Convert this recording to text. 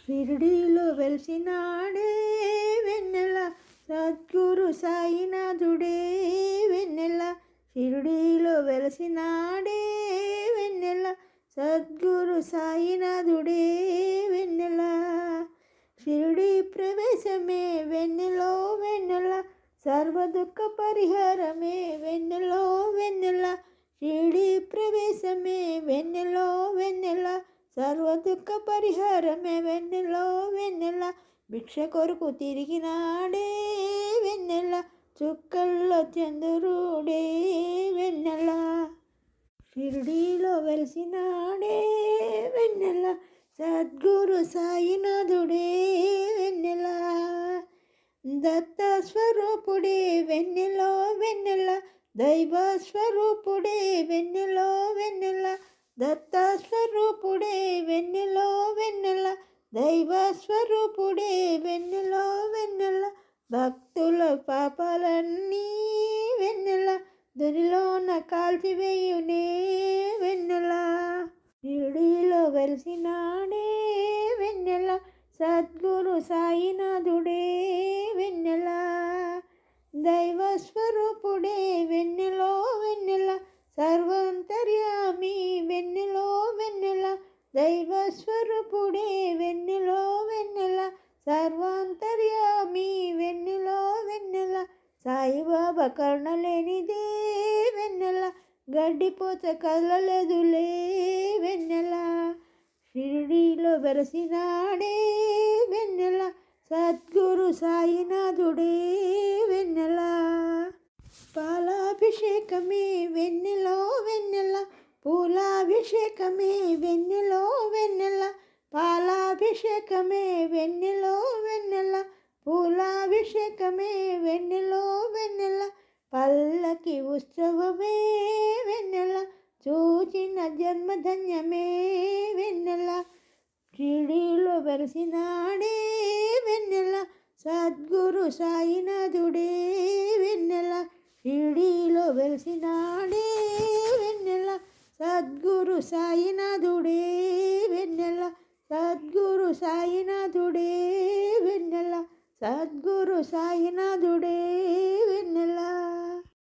షిరిడీలో వెలిసినాడే వెన్నెల సద్గురు సాయినాథుడే వెన్నెల. షిరిడీలో వెలిసినాడే వెన్నెల సద్గురు సాయినాథుడే వెన్నెల. షిరిడి ప్రవేశమే వెన్నెలో వెన్నెల సర్వ దుఃఖ పరిహారమే వెన్నెలో వెన్నెల. షిరిడి ప్రవేశమే వెన్నెలో వెన్నెల సర్వ దుఃఖ పరిహారమే వెన్నెలో వెన్నెల. భిక్ష కొరకు తిరిగినాడే వెన్నెల చుక్కల్లో చంద్రుడే వెన్నెల. షిరిడీలో వెలిసినాడే వెన్నెల సద్గురు సాయినాథుడే వెన్నెల. దత్త స్వరూపుడే వెన్నెలో వెన్నెల దైవ స్వరూపుడే వెన్నెలో వెన్నెల. దత్త స్వరూపుడే వెన్నెలో వెన్నెల దైవ స్వరూపుడే వెన్నెలో వెన్నెల. భక్తుల పాపాలన్నీ వెన్నెల దునిలోన కాల్చివేయునే వెన్నెల. షిరిడీలో వెలిసినాడే వెన్నెల సద్గురు సాయినాథుడే వెన్నెల. దైవ స్వరూపుడే వెన్నెలో వెన్నెల సర్వాంతర్యామి వెన్నెలో వెన్నెల. దైవ స్వరూపుడే వెన్నెలో వెన్నెల సర్వాంతర్యామి వెన్నెలో వెన్నెల. సాయిబాబా కరుణలేనిదే వెన్నెల గడ్డిపోత కదలలేదులే వెన్నెల. షిరిడీలో వెలిసినాడే వెన్నెల సద్గురు సాయినాథుడే వెన్నెల. పాలాభిషేకమే వెన్నెలో వెన్నెల పూలాభిషేకమే వెన్నెలో వెన్నెల. పాలాభిషేకమే వెన్నెలో వెన్నెల పూలాభిషేకమే వెన్నెలో వెన్నెల. పల్లకి ఉత్సవమే వెన్నెల చూచిన జన్మధన్యమే వెన్నెల. షిరిడీలో వెలిసినాడే వెన్నెల సద్గురు సాయినాథుడే వెన్నెల. షిరిడీలో వెలిసినాడే వెన్నెల సద్గురు సాయినాథుడే వెన్నెల. సద్గురు సాయినాథుడే వెన్నెల సద్గురు సాయినాథుడే వెన్నెల.